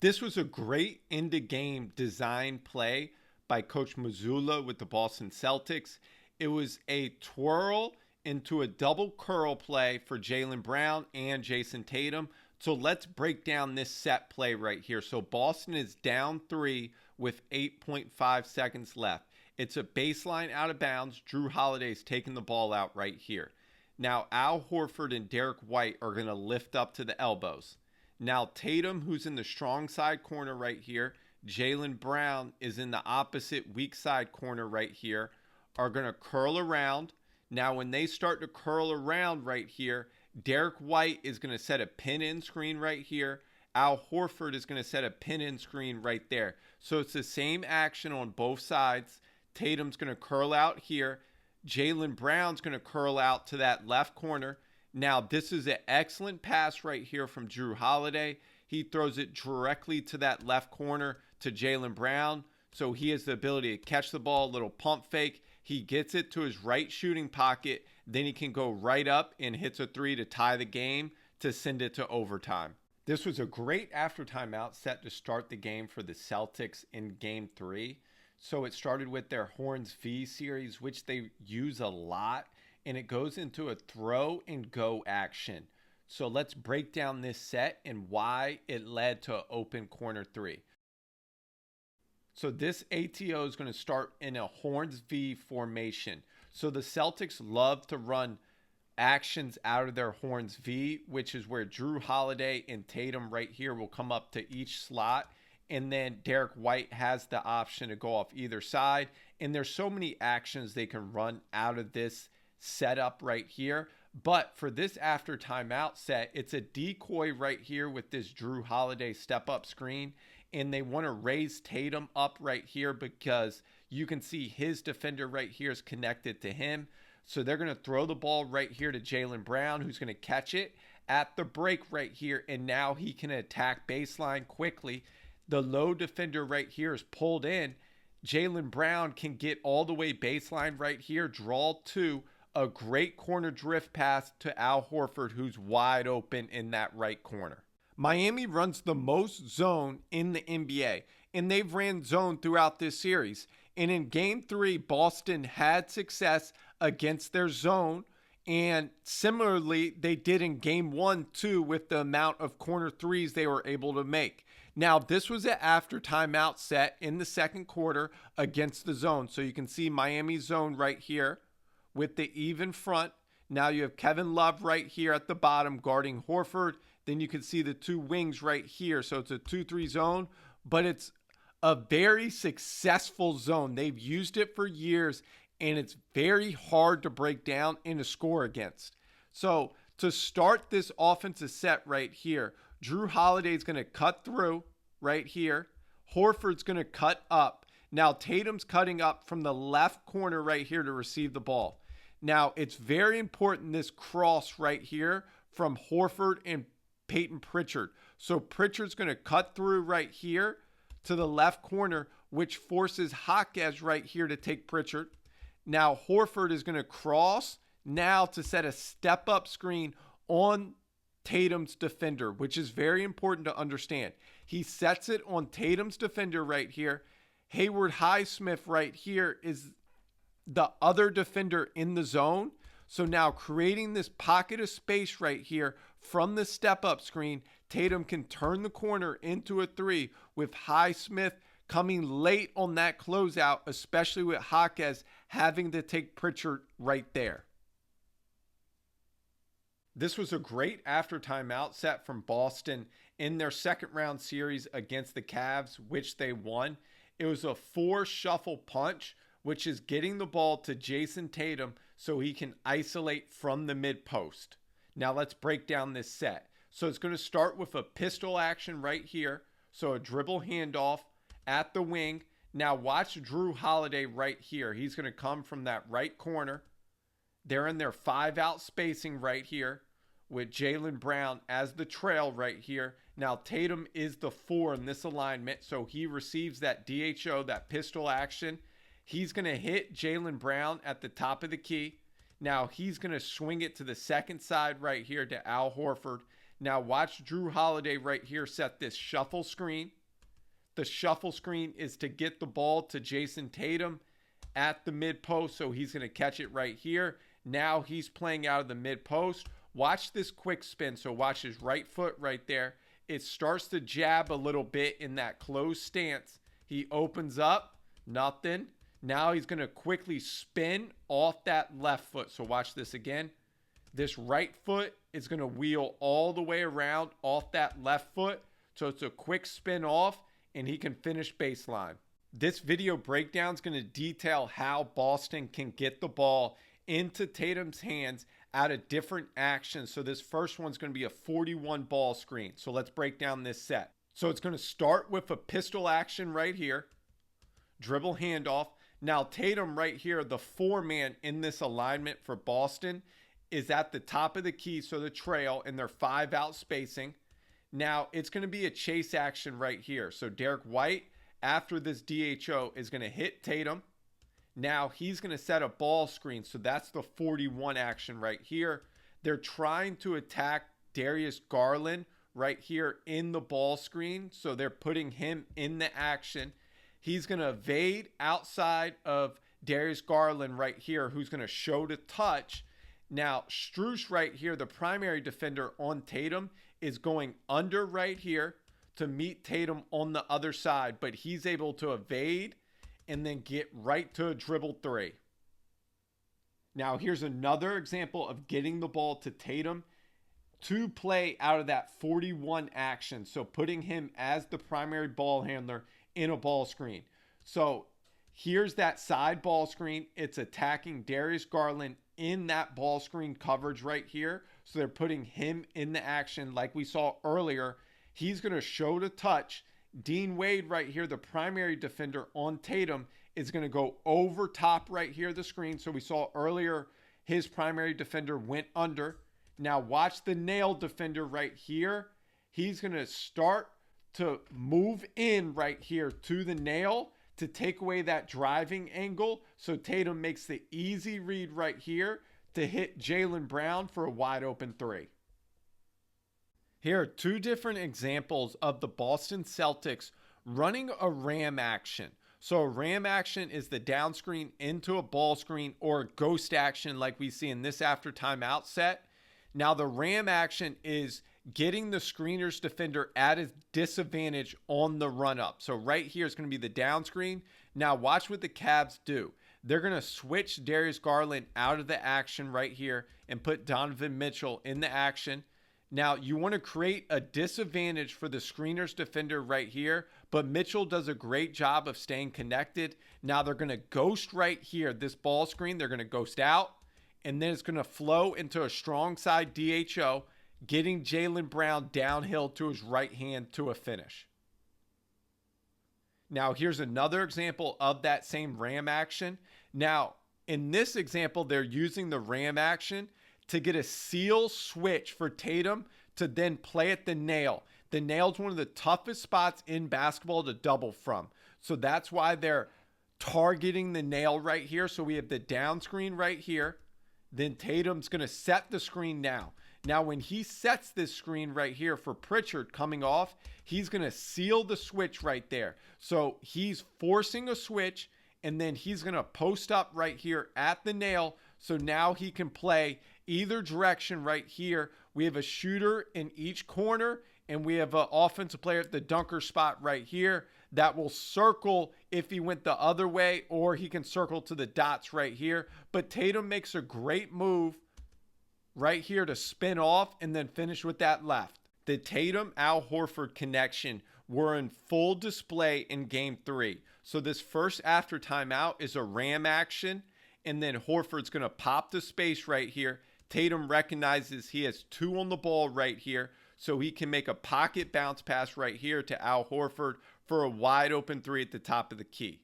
This was a great end-of-game design play by Coach Mazzulla with the Boston Celtics. It was a twirl into a double curl play for Jaylen Brown and Jason Tatum. So let's break down this set play right here. So Boston is down 3 with 8.5 seconds left. It's a baseline out of bounds. Drew Holiday's taking the ball out right here. Now Al Horford and Derek White are going to lift up to the elbows. Now Tatum, who's in the strong side corner right here, Jaylen Brown is in the opposite weak side corner right here, are going to curl around. Now when they start to curl around right here, Derek White is going to set a pin-in screen right here. Al Horford is going to set a pin-in screen right there. So it's the same action on both sides. Tatum's going to curl out here. Jaylen Brown's going to curl out to that left corner. Now, this is an excellent pass right here from Drew Holiday. He throws it directly to that left corner to Jaylen Brown. So he has the ability to catch the ball, a little pump fake. He gets it to his right shooting pocket. Then he can go right up and hits a three to tie the game to send it to overtime. This was a great after timeout set to start the game for the Celtics in game 3. So it started with their Horns V series, which they use a lot, and it goes into a throw and go action. So let's break down this set and why it led to open corner 3. So this ATO is going to start in a Horns V formation. So the Celtics love to run actions out of their Horns V, which is where Drew Holiday and Tatum right here will come up to each slot. And then Derek White has the option to go off either side. And there's so many actions they can run out of this setup right here. But for this after timeout set, it's a decoy right here with this Drew Holiday step up screen. And they want to raise Tatum up right here because you can see his defender right here is connected to him. So they're going to throw the ball right here to Jaylen Brown, who's going to catch it at the break right here. And now he can attack baseline quickly. The low defender right here is pulled in. Jaylen Brown can get all the way baseline right here, draw to a great corner drift pass to Al Horford, who's wide open in that right corner. Miami runs the most zone in the NBA, and they've ran zone throughout this series. And in game 3, Boston had success against their zone. And similarly, they did in game 1 too with the amount of corner threes they were able to make. Now, this was an after timeout set in the second quarter against the zone. So you can see Miami's zone right here with the even front. Now you have Kevin Love right here at the bottom guarding Horford. Then you can see the two wings right here. So it's a 2-3 zone, but it's a very successful zone. They've used it for years, and it's very hard to break down and to score against. So to start this offensive set right here, Drew Holiday is going to cut through right here. Horford's going to cut up. Now Tatum's cutting up from the left corner right here to receive the ball. Now it's very important this cross right here from Horford and Peyton Pritchard. So Pritchard's going to cut through right here to the left corner, which forces Jaquez right here to take Pritchard. Now Horford is going to cross now to set a step-up screen on Tatum's defender, which is very important to understand. He sets it on Tatum's defender right here. Hayward Highsmith right here is the other defender in the zone. So now creating this pocket of space right here from the step-up screen, Tatum can turn the corner into a 3 with Highsmith coming late on that closeout, especially with Jaquez having to take Pritchard right there. This was a great after timeout set from Boston in their second round series against the Cavs, which they won. It was a 4 shuffle punch, which is getting the ball to Jason Tatum so he can isolate from the mid post. Now let's break down this set. So it's going to start with a pistol action right here. So a dribble handoff at the wing. Now watch Drew Holiday right here. He's going to come from that right corner. They're in their 5-out spacing right here with Jaylen Brown as the trail right here. Now Tatum is the 4 in this alignment, so he receives that DHO, that pistol action. He's going to hit Jaylen Brown at the top of the key. Now he's going to swing it to the second side right here to Al Horford. Now watch Drew Holiday right here set this shuffle screen. The shuffle screen is to get the ball to Jason Tatum at the mid post. So he's going to catch it right here. Now he's playing out of the mid post. Watch this quick spin. So watch his right foot right there. It starts to jab a little bit in that closed stance. He opens up, nothing. Now he's going to quickly spin off that left foot. So watch this again. This right foot is going to wheel all the way around off that left foot. So it's a quick spin off and he can finish baseline. This video breakdown is going to detail how Boston can get the ball into Tatum's hands out of different actions. So this first one's going to be a 41 ball screen. So let's break down this set. So it's going to start with a pistol action right here. Dribble handoff. Now Tatum right here, the 4-man in this alignment for Boston, is at the top of the key, so the trail, and they're 5 out spacing. Now it's going to be a chase action right here. So Derek White, after this DHO, is going to hit Tatum. Now he's going to set a ball screen. So that's the 41 action right here. They're trying to attack Darius Garland right here in the ball screen. So they're putting him in the action. He's going to evade outside of Darius Garland right here, who's going to show to touch. Now, Strus right here, the primary defender on Tatum, is going under right here to meet Tatum on the other side, but he's able to evade and then get right to a dribble 3. Now, here's another example of getting the ball to Tatum to play out of that 41 action. So putting him as the primary ball handler in a ball screen. So here's that side ball screen. It's attacking Darius Garland in that ball screen coverage right here. So they're putting him in the action like we saw earlier. He's going to show to touch. Dean Wade right here, the primary defender on Tatum, is going to go over top right here the screen. So we saw earlier his primary defender went under. Now watch the nail defender right here. He's going to start to move in right here to the nail to take away that driving angle. So Tatum makes the easy read right here to hit Jaylen Brown for a wide open 3. Here are 2 different examples of the Boston Celtics running a ram action. So a ram action is the down screen into a ball screen, or a ghost action like we see in this after timeout set. Now the ram action is getting the screener's defender at a disadvantage on the run up. So right here is going to be the down screen. Now watch what the Cavs do. They're going to switch Darius Garland out of the action right here and put Donovan Mitchell in the action. Now you want to create a disadvantage for the screener's defender right here, but Mitchell does a great job of staying connected. Now they're going to ghost right here, this ball screen. They're going to ghost out, and then it's going to flow into a strong side DHO, getting Jaylen Brown downhill to his right hand to a finish. Now here's another example of that same ram action. Now in this example, they're using the ram action to get a seal switch for Tatum to then play at the nail. The nail's one of the toughest spots in basketball to double from. So that's why they're targeting the nail right here. So we have the down screen right here. Then Tatum's going to set the screen now. Now, when he sets this screen right here for Pritchard coming off, he's going to seal the switch right there. So he's forcing a switch, and then he's going to post up right here at the nail. So now he can play either direction right here. We have a shooter in each corner, and we have an offensive player at the dunker spot right here that will circle if he went the other way, or he can circle to the dots right here. But Tatum makes a great move right here to spin off and then finish with that left. The Tatum-Al Horford connection were in full display in Game 3. So this first after timeout is a ram action, and then Horford's going to pop the space right here. Tatum recognizes he has 2 on the ball right here, so he can make a pocket bounce pass right here to Al Horford for a wide open 3 at the top of the key.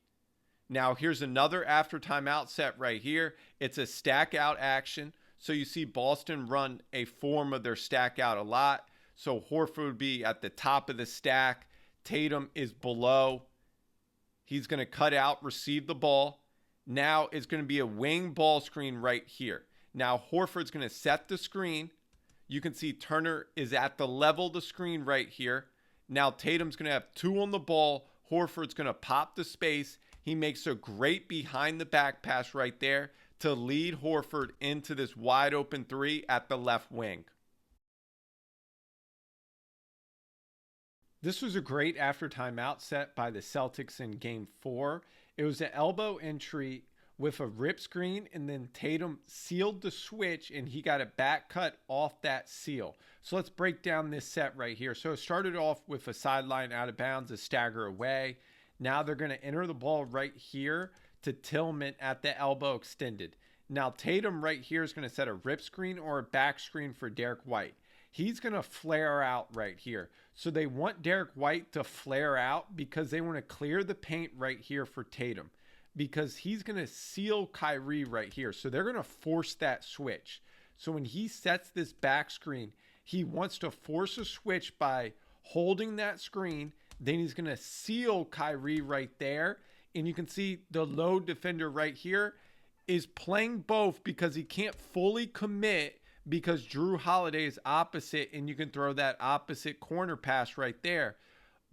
Now here's another after timeout set right here. It's a stack out action. So you see Boston run a form of their stack out a lot. So Horford would be at the top of the stack. Tatum is below. He's going to cut out, receive the ball. Now it's going to be a wing ball screen right here. Now Horford's going to set the screen. You can see Turner is at the level of the screen right here. Now Tatum's going to have 2 on the ball. Horford's going to pop the space. He makes a great behind the back pass right there to lead Horford into this wide open 3 at the left wing. This was a great after timeout set by the Celtics in game 4. It was an elbow entry with a rip screen, and then Tatum sealed the switch and he got a back cut off that seal. So let's break down this set right here. So it started off with a sideline out of bounds, a stagger away. Now they're going to enter the ball right here to Tillman at the elbow extended. Now Tatum right here is going to set a rip screen or a back screen for Derek White. He's going to flare out right here. So they want Derek White to flare out because they want to clear the paint right here for Tatum, because he's going to seal Kyrie right here. So they're going to force that switch. So when he sets this back screen, he wants to force a switch by holding that screen. Then he's going to seal Kyrie right there. And you can see the low defender right here is playing both because he can't fully commit because Drew Holiday is opposite, and you can throw that opposite corner pass right there.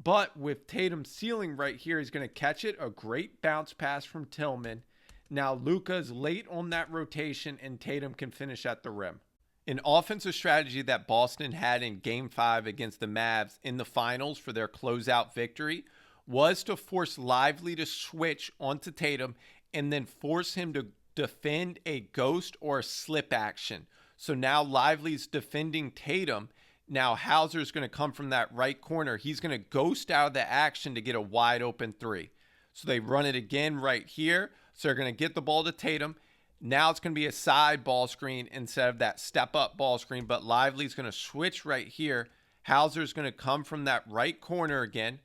But with Tatum sealing right here, he's going to catch it. A great bounce pass from Tillman. Now Luka's late on that rotation, and Tatum can finish at the rim. An offensive strategy that Boston had in Game 5 against the Mavs in the finals for their closeout victory was to force Lively to switch onto Tatum and then force him to defend a ghost or a slip action. So now Lively's defending Tatum. Now Hauser's going to come from that right corner. He's going to ghost out of the action to get a wide open 3. So they run it again right here. So they're going to get the ball to Tatum. Now it's going to be a side ball screen instead of that step up ball screen. But Lively's going to switch right here. Hauser's going to come from that right corner again.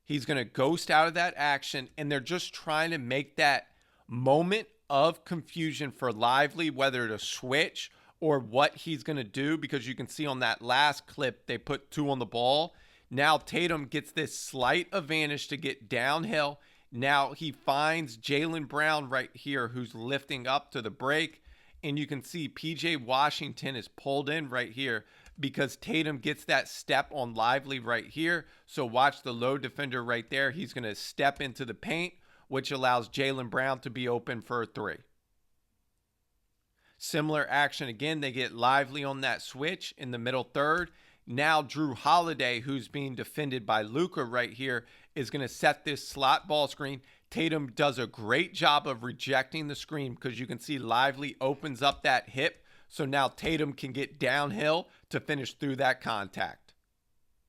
He's going to ghost out of that action. And they're just trying to make that moment of confusion for Lively, whether to switch or what he's going to do, because you can see on that last clip, they put 2 on the ball. Now Tatum gets this slight advantage to get downhill. Now he finds Jaylen Brown right here, who's lifting up to the break. And you can see PJ Washington is pulled in right here because Tatum gets that step on Lively right here. So watch the low defender right there. He's going to step into the paint, which allows Jaylen Brown to be open for a 3. Similar action again. They get Lively on that switch in the middle third. Now Drew Holiday, who's being defended by Luka right here, is going to set this slot ball screen. Tatum does a great job of rejecting the screen because you can see Lively opens up that hip. So now Tatum can get downhill to finish through that contact.